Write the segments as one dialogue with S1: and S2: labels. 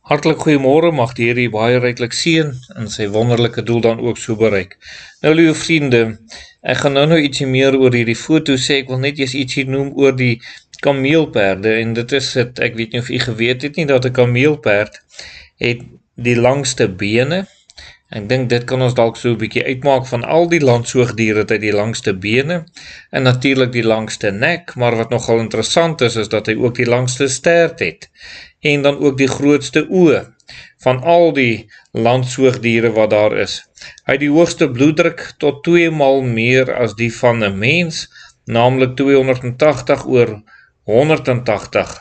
S1: Hartlik goeiemôre, mag die Here u baie ryklik seën en sy wonderlike doel dan ook so bereik. Nou liewe vriende, ek gaan nou ietsie meer oor hierdie foto sê, ek wil net eers ietsie noem oor die kameelperde en dit is dit, ek weet nie of u geweet het nie, dat 'n kameelperd het die langste bene. Ek dink dit kan ons dalk so 'n bietjie uitmaak van al die landsoogdiere het hy die langste bene en natuurlik die langste nek, maar wat nogal interessant is dat hy ook die langste stert het en dan ook die grootste oë van al die landsoogdiere wat daar is. Hy het die hoogste bloeddruk tot 2 maal meer as die van 'n mens, naamlik 280 oor 180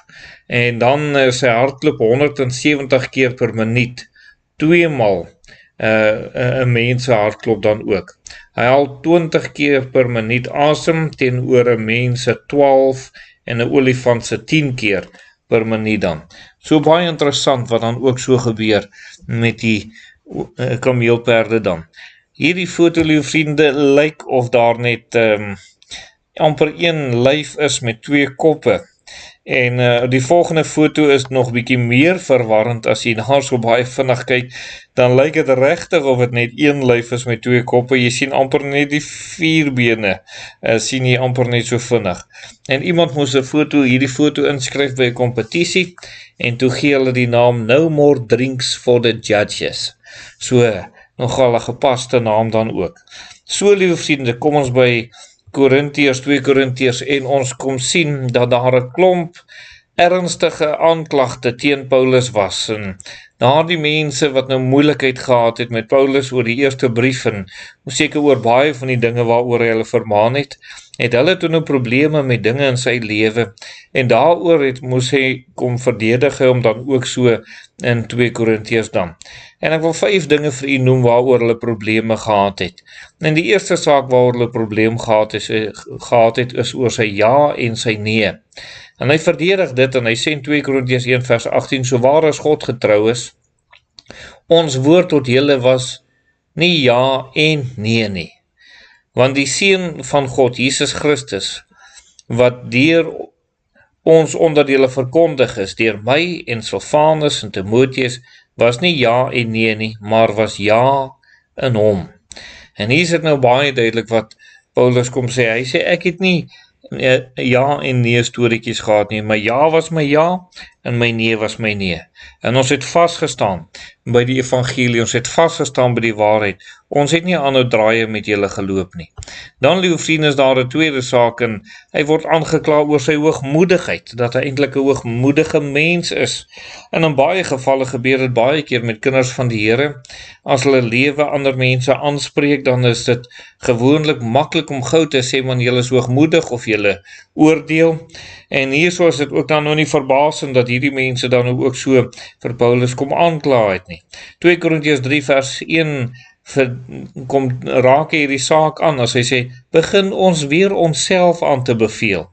S1: en dan sy hartklop 170 keer per minuut, 2 maal 'n mens se hartklop dan ook. Hy haal 20 keer per minuut asem teenoor 'n mens se 12 en 'n olifant se 10 keer per minuut dan. So baie interessant wat dan ook so gebeur met die kameelperde dan. Hierdie foto, liewe vriende, lyk of daar net amper een lyf is met 2 koppe. En die volgende foto is nog bietjie meer verwarrend as jy daar so baie vinnig kyk, dan lyk dit regtig of dit net een lyf is met 2 koppe. Jy sien amper net die 4 bene, sien jy amper net so vinnig. En iemand moes hierdie foto inskryf by 'n kompetisie en toe gee hulle die naam No More Drinks for the Judges. So, nogal 'n gepaste naam dan ook. So, liewe vriende, kom ons by 2 Korintiërs en ons kom sien dat daar 'n klomp ernstige aanklagte teen Paulus was en daardie mense wat nou moeilikheid gehad het met Paulus oor die eerste brief en seker oor baie van die dinge waaroor hy hulle vermaan het hulle toe nou probleme met dinge in sy lewe en daaroor moes hy kom verdedig hom dan ook so in 2 Korintiërs dan. En ek wil 5 dinge vir u noem waaroor hulle probleme gehad het. En die eerste saak waaroor hulle probleem gehad het is oor sy ja en sy nee. En hy verdedig dit en hy sê in 2 Korintiërs 1 vers 18, so waar as God getrou is, ons woord tot julle was nie ja en nee nie. Want die seun van God, Jesus Christus, wat deur ons onder julle verkondig is, deur my en Silvanus en Timoteus, was nie ja en nee nie, maar was ja in hom. En hier is dit nou baie duidelik wat Paulus kom sê, hy sê ek het nie ja en nee storieetjies gehad nie, my ja was my ja en my nee was my nee. En ons het vasgestaan by die evangelie, ons het vasgestaan by die waarheid, ons het nie aanhou draaie met julle geloop nie. Dan, liewe vriende, is daar 'n tweede saak en hy word aangekla oor sy hoogmoedigheid, dat hy eintlik 'n hoogmoedige mens is. En in baie gevalle gebeur dit baie keer met kinders van die Here, as hulle lewe ander mense aanspreek, dan is dit gewoonlik maklik om gou te sê, man, julle is hoogmoedig of julle oordeel. En hierso is dit ook dan nou nie verbasend dat hierdie mense dan ook so vir Paulus kom aankla het nie. 2 Korintiërs 3 vers 1 kom raak hierdie saak aan as hy sê, begin ons weer onsself aan te beveel,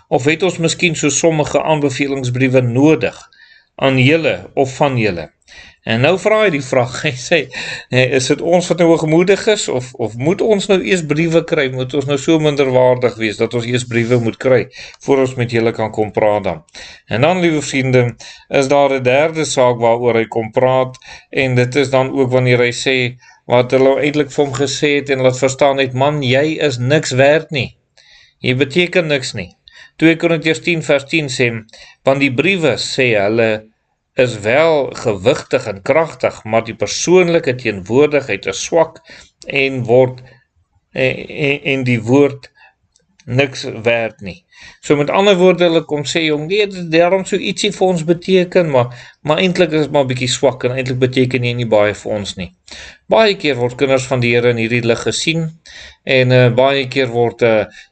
S1: of het ons miskien so sommige aanbevelingsbriewe nodig aan julle of van julle? En nou vra hy die vraag, hy sê, is dit ons wat nou hoogmoedig is, of moet ons nou eers briewe kry, moet ons nou so minderwaardig wees, dat ons eers briewe moet kry, voor ons met julle kan kom praat dan. En dan, liewe vriende, is daar 'n derde saak waaroor hy kom praat, en dit is dan ook wanneer hy sê, wat hulle eintlik vir hom gesê het, en laat verstaan het, man, jy is niks werd nie, jy beteken niks nie. 2 Korintiërs 10 vers 10 sê, want die briewe, sê hulle, is wel gewigtig en kragtig, maar die persoonlike teenwoordigheid is swak en die woord niks werd nie. So met ander woorde, hulle kom sê, jong, nee, daarom so ietsie vir ons beteken, maar eintlik is het maar bietjie swak, en eintlik beteken nie baie vir ons nie. Baie keer word kinders van die Here in hierdie lig gesien, en baie keer word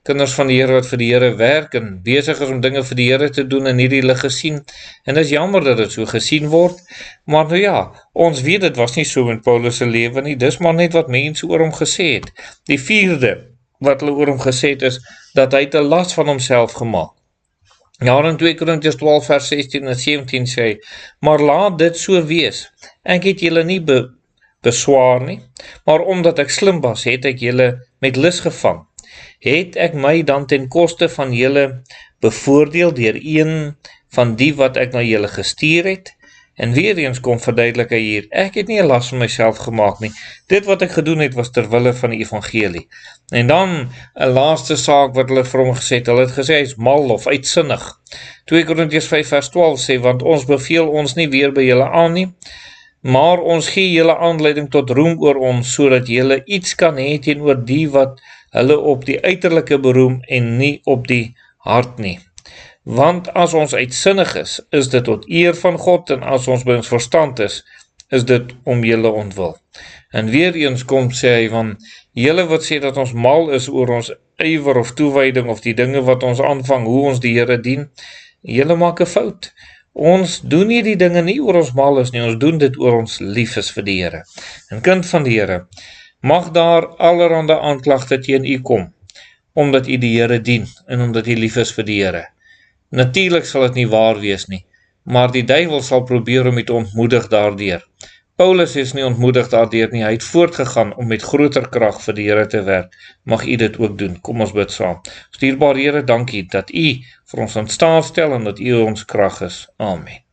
S1: kinders van die Here wat vir die Here werk, en besig is om dinge vir die Here te doen in hierdie lig gesien, en dit is jammer dat dit so gesien word, maar nou ja, ons weet dit was nie so met Paulus se lewe nie, dis maar net wat mense oor hom gesê het. Die vierde, wat hulle oor hom gesê het is, dat hy 'n las van homself gemaak. Ja, in 2 Korintiërs 12 vers 16 en 17 sê, maar laat dit so wees, ek het julle nie beswaar nie, maar omdat ek slim was, het ek julle met lus gevang. Het ek my dan ten koste van julle bevoordeel deur een van die wat ek na julle gestuur het? En weer eens kom verduidelik hy hier, ek het nie 'n las van myself gemaak nie, dit wat ek gedoen het was terwille van die evangelie. En dan 'n laaste saak wat hulle vir hom gesê het, hulle het gesê hy is mal of uitsinnig. 2 Korintiërs 5 vers 12 sê, want ons beveel ons nie weer by julle aan nie, maar ons gee julle aanleiding tot roem oor ons, sodat julle iets kan hê teenoor die wat hulle op die uiterlike beroem en nie op die hart nie. Want as ons uitsinnig is dit tot eer van God, en as ons by ons verstand is dit om julle ontwil. En weer eens kom sê hy van, julle wat sê dat ons mal is oor ons ywer of toewyding of die dinge wat ons aanvang, hoe ons die Here dien, julle maak 'n fout. Ons doen nie die dinge nie oor ons mal is nie, ons doen dit oor ons lief is vir die Here. En kind van die Here, mag daar allerhande aanklagte teen u kom, omdat u die Here dien, en omdat u lief is vir die Here. Natuurlik sal dit nie waar wees nie, maar die duiwel sal probeer om u te ontmoedig daardeur. Paulus is nie ontmoedig daardeur nie, hy het voortgegaan om met groter krag vir die Here te werk. Mag u dit ook doen, kom ons bid saam. Dierbare Here, dankie dat u vir ons in staat stel en dat u ons krag is. Amen.